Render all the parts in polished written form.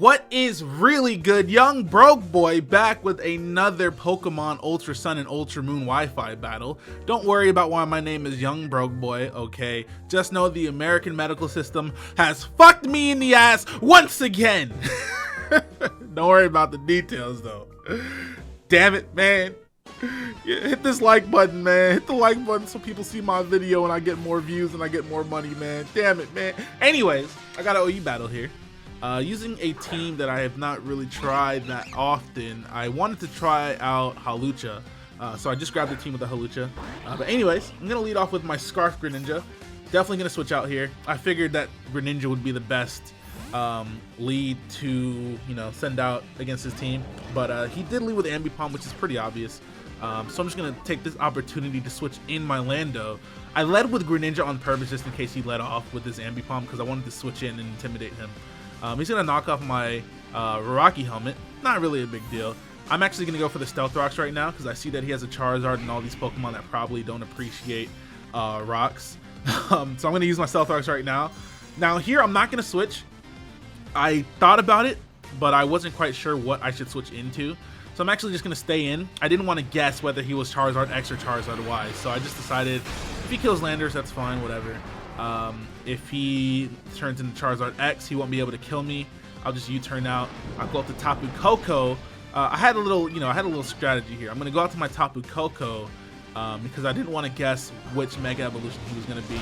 What is really good? Young Broke Boy back with another Pokemon Ultra Sun and Ultra Moon Wi-Fi battle. Don't worry about why my name is Young Broke Boy, okay? Just know the American medical system has fucked me in the ass once again. Don't worry about the details though. Damn it, man. Yeah, hit this like button, man. Hit the like button so people see my video and I get more views and I get more money, man. Damn it, man. Anyways, I got an OE battle here. Using a team that I have not really tried that often. I wanted to try out Hawlucha, so I just grabbed the team with the Hawlucha. But anyways, I'm gonna lead off with my Scarf Greninja. Definitely gonna switch out here. I figured that Greninja would be the best lead to, send out against his team. But he did lead with Ambipom, which is pretty obvious. So I'm just gonna take this opportunity to switch in my Lando. I led with Greninja on purpose just in case he led off with his Ambipom because I wanted to switch in and intimidate him. He's gonna knock off my Rocky helmet. Not really a big deal. I'm actually gonna go for the Stealth Rocks right now because I see that he has a Charizard and all these Pokemon that probably don't appreciate rocks. So I'm gonna use my Stealth Rocks right now. Now here I'm not gonna switch. I thought about it, but I wasn't quite sure what I should switch into. So I'm actually just gonna stay in. I didn't want to guess whether he was Charizard X or Charizard Y. So I just decided if he kills Landers, that's fine, whatever. If he turns into Charizard X, he won't be able to kill me. I'll just U-turn out. I'll go up to Tapu Koko. I had a little strategy here. I'm gonna go out to my Tapu Koko because I didn't want to guess which Mega Evolution he was gonna be.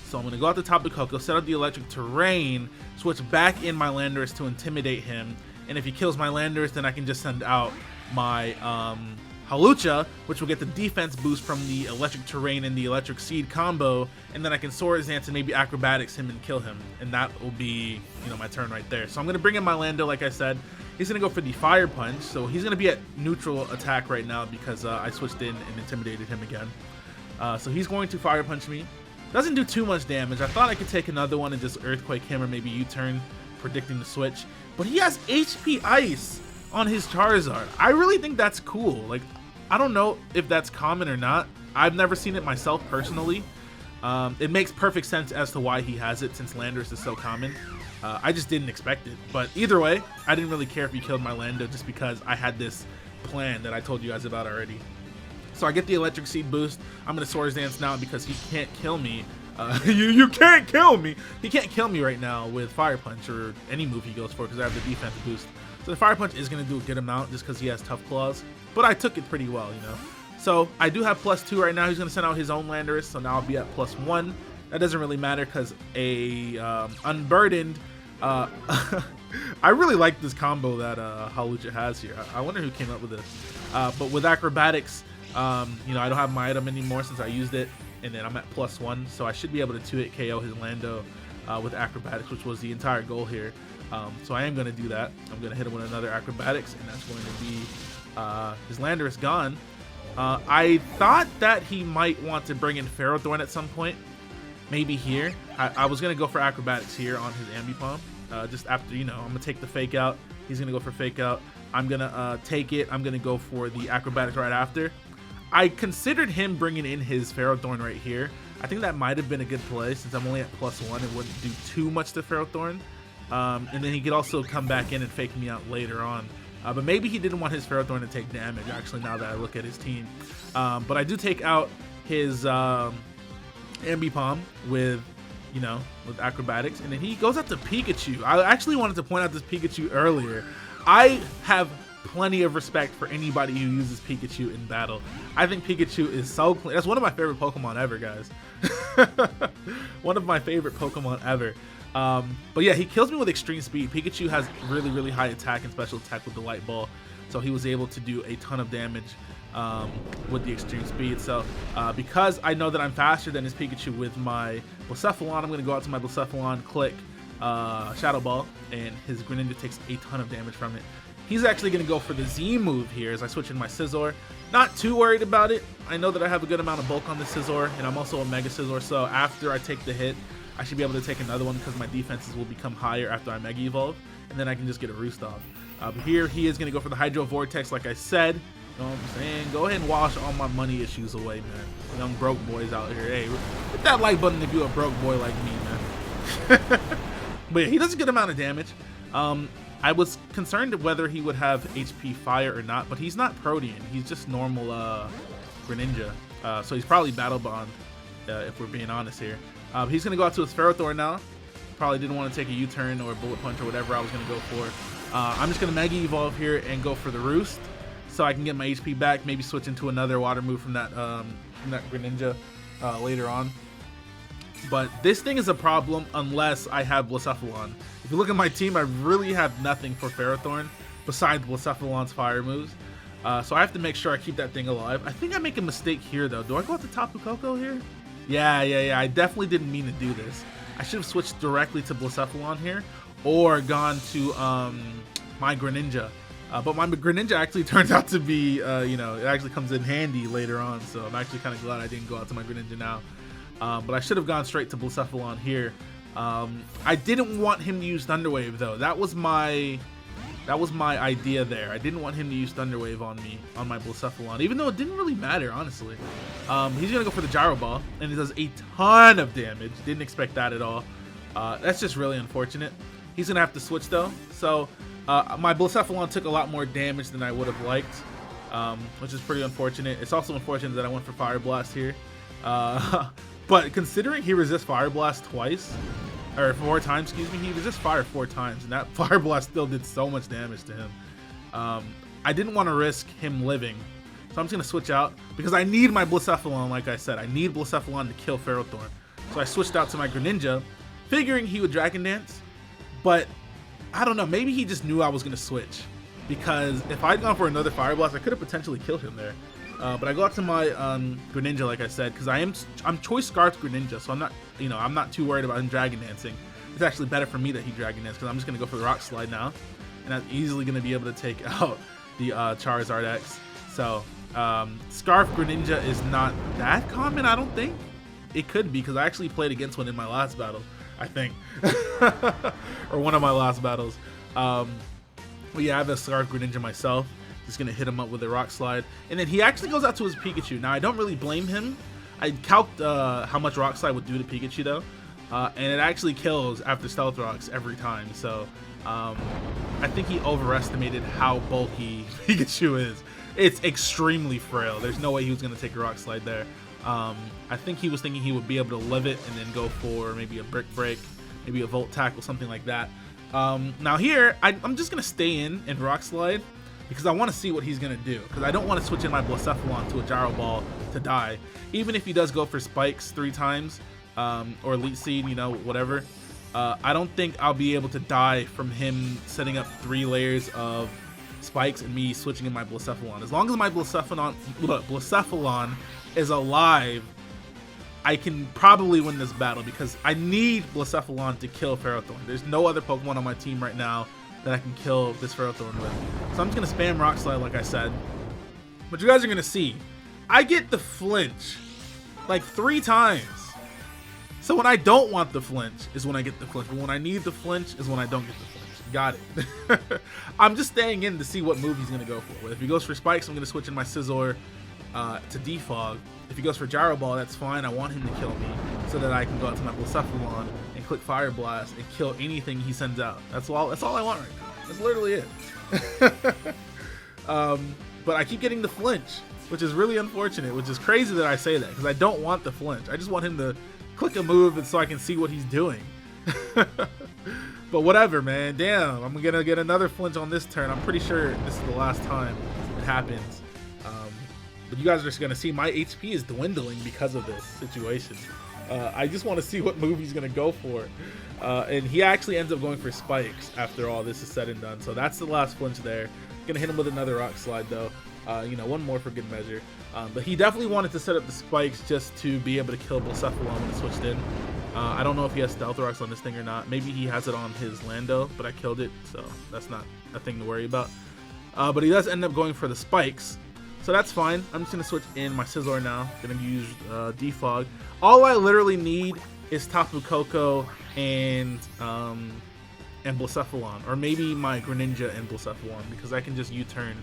So I'm gonna go out to Tapu Koko, set up the Electric Terrain, switch back in my Landorus to intimidate him, and if he kills my Landorus, then I can just send out my Hawlucha, which will get the defense boost from the Electric Terrain and the Electric Seed combo, and then I can Swords Dance and maybe Acrobatics him and kill him, and that will be, my turn right there. So I'm gonna bring in my Lando, like I said. He's gonna go for the Fire Punch, so he's gonna be at neutral attack right now because I switched in and intimidated him again. So he's going to Fire Punch me. Doesn't do too much damage. I thought I could take another one and just Earthquake him or maybe U-turn, predicting the switch. But he has HP Ice on his Charizard. I really think that's cool. Like, I don't know if that's common or not. I've never seen it myself personally. It makes perfect sense as to why he has it since Landorus is so common. I just didn't expect it. But either way, I didn't really care if he killed my Lando just because I had this plan that I told you guys about already. So I get the Electric Seed boost. I'm going to Swords Dance now because he can't kill me. You can't kill me. He can't kill me right now with Fire Punch or any move he goes for because I have the defense boost. So the Fire Punch is going to do a good amount just because he has Tough Claws. But I took it pretty well, So I do have +2 right now. He's going to send out his own Landorus, so now I'll be at +1. That doesn't really matter because a Unburdened... I really like this combo that Hawlucha has here. I wonder who came up with this. But with Acrobatics, I don't have my item anymore since I used it. And then I'm at +1, so I should be able to 2-hit KO his Lando with Acrobatics, which was the entire goal here. So I am going to do that. I'm going to hit him with another Acrobatics, and that's going to be his Landorus gone. I thought that he might want to bring in Ferrothorn at some point. Maybe here. I was going to go for Acrobatics here on his Ambipom. Just after, I'm going to take the Fake Out. He's going to go for Fake Out. I'm going to take it. I'm going to go for the Acrobatics right after. I considered him bringing in his Ferrothorn right here. I think that might have been a good play since I'm only at +1. It wouldn't do too much to Ferrothorn. And then he could also come back in and fake me out later on. But maybe he didn't want his Ferrothorn to take damage, actually, now that I look at his team. But I do take out his Ambipom with Acrobatics. And then he goes out to Pikachu. I actually wanted to point out this Pikachu earlier. I have plenty of respect for anybody who uses Pikachu in battle. I think Pikachu is so clean. That's one of my favorite Pokemon ever, guys. One of my favorite Pokemon ever. But yeah, he kills me with extreme speed. Pikachu has really, really high attack and special attack with the Light Ball. So he was able to do a ton of damage with the extreme speed. So because I know that I'm faster than his Pikachu with my Blacephalon, I'm going to go out to my Blacephalon, click Shadow Ball, and his Greninja takes a ton of damage from it. He's actually going to go for the Z move here as I switch in my Scizor. Not too worried about it. I know that I have a good amount of bulk on the Scizor, and I'm also a Mega Scizor, so after I take the hit, I should be able to take another one because my defenses will become higher after I Mega Evolve, and then I can just get a Roost off. But here he is going to go for the Hydro Vortex like I said. You know what I'm saying? Go ahead and wash all my money issues away, man. Young broke boys out here. Hey, hit that like button if you're a broke boy like me, man. But yeah, he does a good amount of damage. I was concerned whether he would have HP Fire or not, but he's not Protean. He's just normal Greninja. So he's probably Battle Bond, if we're being honest here. He's going to go out to his Ferrothorn now. Probably didn't want to take a U-turn or a Bullet Punch or whatever I was going to go for. I'm just going to Mega Evolve here and go for the Roost, so I can get my HP back, maybe switch into another water move from that Greninja later on. But this thing is a problem unless I have Blacephalon. If you look at my team, I really have nothing for Ferrothorn besides Blacephalon's fire moves. So I have to make sure I keep that thing alive. I think I make a mistake here, though. Do I go out to Tapu Koko here? Yeah. I definitely didn't mean to do this. I should have switched directly to Blacephalon here or gone to my Greninja. But my Greninja actually turns out to be, you know, it actually comes in handy later on. So I'm actually kind of glad I didn't go out to my Greninja now. But I should have gone straight to Blacephalon here. I didn't want him to use Thunder Wave, though. That was my idea there. I didn't want him to use Thunder Wave on me, on my Blacephalon, even though it didn't really matter, honestly. He's gonna go for the Gyro Ball, and it does a ton of damage. Didn't expect that at all. That's just really unfortunate. He's gonna have to switch though. So my Blacephalon took a lot more damage than I would have liked, which is pretty unfortunate. It's also unfortunate that I went for Fire Blast here. But considering he resists Fire Blast twice, or 4 times, excuse me, he resists fire 4 times, and that Fire Blast still did so much damage to him. I didn't want to risk him living, so I'm just going to switch out, because I need my Blacephalon, like I said. I need Blacephalon to kill Ferrothorn. So I switched out to my Greninja, figuring he would Dragon Dance, but I don't know, maybe he just knew I was going to switch, because if I'd gone for another Fire Blast, I could have potentially killed him there. But I go out to my Greninja, like I said, because I'm Choice Scarfed Greninja, so I'm not too worried about him Dragon Dancing. It's actually better for me that he Dragon Dance, because I'm just gonna go for the Rock Slide now, and I'm easily gonna be able to take out the Charizard X. So Scarf Greninja is not that common, I don't think. It could be, because I actually played against one in my last battle, I think, or one of my last battles. But yeah, I have a Scarf Greninja myself. Just gonna hit him up with a Rock Slide, and then he actually goes out to his Pikachu. Now I don't really blame him. I calced how much Rock Slide would do to Pikachu though, and it actually kills after Stealth Rocks every time. So I think he overestimated how bulky Pikachu is. It's extremely frail. There's no way he was gonna take a Rock Slide there. I think he was thinking he would be able to live it and then go for maybe a Brick Break, maybe a Volt Tackle, something like that. Now here, I'm just gonna stay in Rock Slide, because I want to see what he's going to do, because I don't want to switch in my Blacephalon to a Gyro Ball to die. Even if he does go for Spikes 3 times, or Elite Seed, you know, whatever, I don't think I'll be able to die from him setting up 3 layers of Spikes and me switching in my Blacephalon. As long as my Blacephalon is alive, I can probably win this battle, because I need Blacephalon to kill Ferrothorn. There's no other Pokemon on my team right now that I can kill this Ferrothorn with. So I'm just gonna spam Rock Slide, like I said. But you guys are gonna see, I get the flinch like 3 times. So when I don't want the flinch is when I get the flinch, but when I need the flinch is when I don't get the flinch. Got it. I'm just staying in to see what move he's gonna go for. If he goes for Spikes, I'm gonna switch in my Scizor to Defog. If he goes for Gyro Ball, that's fine. I want him to kill me so that I can go out to my Blacephalon and click Fire Blast and kill anything he sends out. That's all I want right now. That's literally it. But I keep getting the flinch, which is really unfortunate, which is crazy that I say that, because I don't want the flinch. I just want him to click a move and so I can see what he's doing. But whatever, man. Damn, I'm gonna get another flinch on this turn. I'm pretty sure this is the last time it happens. But you guys are just gonna see my HP is dwindling because of this situation. I just want to see what move he's gonna go for, and he actually ends up going for Spikes after all this is said and done. So that's the last flinch there. Gonna hit him with another Rock Slide though. You know, one more for good measure. But he definitely wanted to set up the Spikes just to be able to kill Blacephalon when it switched in. I don't know if he has Stealth Rocks on this thing or not. Maybe he has it on his Lando, but I killed it, so that's not a thing to worry about. But he does end up going for the Spikes, so that's fine. I'm just gonna switch in my Scizor now. Gonna use Defog. All I literally need is Tapu Koko and Blacephalon, or maybe my Greninja and Blacephalon, because I can just U-turn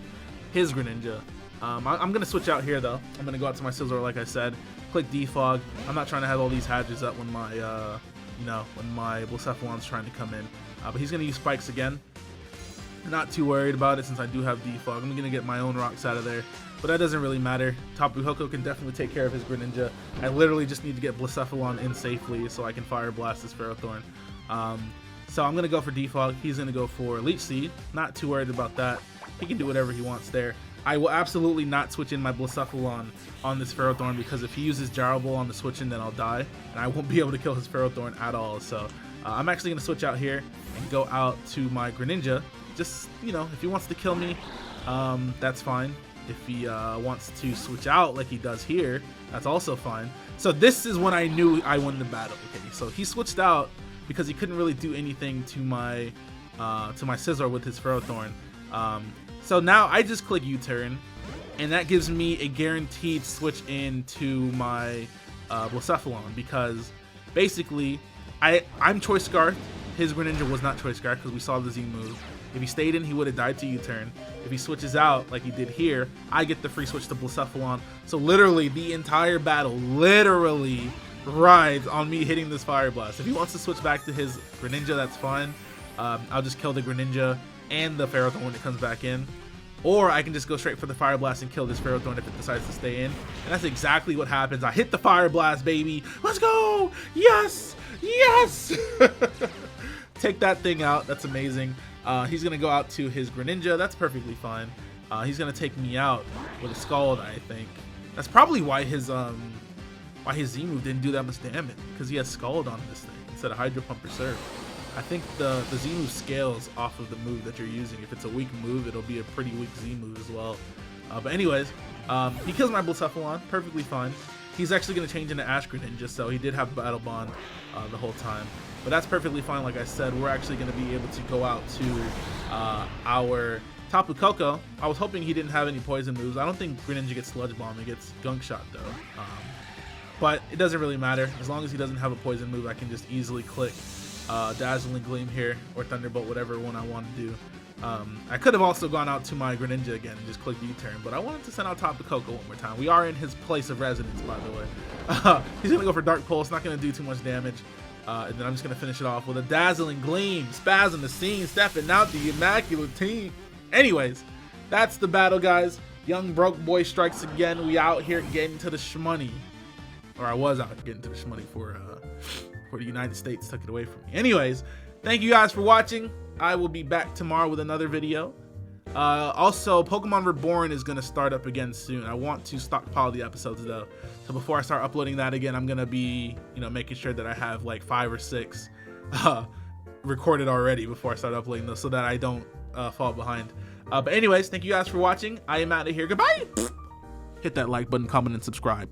his Greninja. I'm gonna switch out here though. I'm gonna go out to my Scizor, like I said. Click Defog. I'm not trying to have all these hazards up when my when my Blacephalon's trying to come in. But he's gonna use Spikes again. Not too worried about it since I do have defog. I'm gonna get my own rocks out of there, but that doesn't really matter. Tapu Koko can definitely take care of his Greninja. I literally just need to get Blacephalon in safely so I can Fire Blast this Ferrothorn. So I'm gonna go for defog. He's gonna go for Leech Seed. Not too worried about that. He can do whatever he wants there. I will absolutely not switch in my Blacephalon on this Ferrothorn because if he uses Gyro Ball on the switch in, then I'll die and I won't be able to kill his Ferrothorn at all. So I'm actually gonna switch out here and go out to my Greninja. Just, you know, if he wants to kill me, that's fine. If he wants to switch out like he does here, that's also fine. So this is when I knew I won the battle. Okay, so he switched out because he couldn't really do anything to my Scizor with his Ferrothorn. So now I just click U-turn, and that gives me a guaranteed switch into my Blacephalon because basically I'm Choice Scarf. His Greninja was not Choice Scarf because we saw the Z move. If he stayed in, he would have died to U-turn. If he switches out like he did here, I get the free switch to Blacephalon. So literally the entire battle literally rides on me hitting this Fire Blast. If he wants to switch back to his Greninja, that's fine. I'll just kill the Greninja and the Ferrothorn when it comes back in. Or I can just go straight for the Fire Blast and kill this Ferrothorn if it decides to stay in. And that's exactly what happens. I hit the Fire Blast, baby. Let's go! Yes! Yes! Take that thing out. That's amazing. He's going to go out to his Greninja. That's perfectly fine. He's going to take me out with a Scald, I think. That's probably why his Z move didn't do that much damage, because he has Scald on this thing instead of Hydro Pump or Surf. I think the Z move scales off of the move that you're using. If it's a weak move, it'll be a pretty weak Z move as well. But anyways, he kills my Blacephalon, perfectly fine. He's actually going to change into Ash Greninja, so he did have Battle Bond the whole time. But that's perfectly fine. Like I said, we're actually going to be able to go out to our Tapu Koko. I was hoping he didn't have any poison moves. I don't think Greninja gets Sludge Bomb. It gets Gunk Shot though. But it doesn't really matter. As long as he doesn't have a poison move, I can just easily click Dazzling Gleam here or Thunderbolt, whatever one I want to do. I could have also gone out to my Greninja again and just clicked U-turn, but I wanted to send out Tapu Koko one more time. We are in his place of residence, by the way. He's going to go for Dark Pulse, not going to do too much damage. And then I'm just going to finish it off with a Dazzling Gleam. Spaz on the scene, stepping out the immaculate team. Anyways, that's the battle, guys. Young broke boy strikes again. We out here getting to the shmoney. Or I was out getting to the shmoney for the United States took it away from me. Anyways, thank you guys for watching. I will be back tomorrow with another video. Also, Pokemon Reborn is going to start up again soon. I want to stockpile the episodes though. So before I start uploading that again, I'm going to be, making sure that I have like 5 or 6 recorded already before I start uploading those so that I don't fall behind. But anyways, thank you guys for watching. I am out of here. Goodbye. Hit that like button, comment, and subscribe.